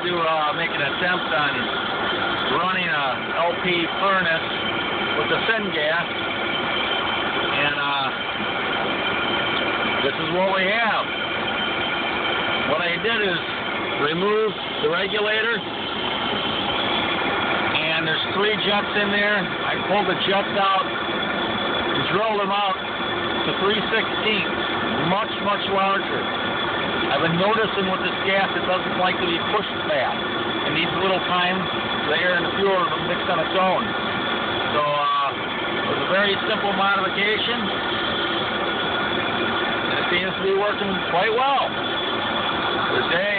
to make an attempt on running a LP furnace with the syngas, and this is what we have. What I did is remove the regulator, and there's 3 jets in there. I pulled the jets out and drilled them out to 3/16, much larger. I've been noticing with this gas, it doesn't like to be pushed fast. It needs a little time for the air and the fuel to mix on its own. So it was a very simple modification, and it seems to be working quite well. Good day.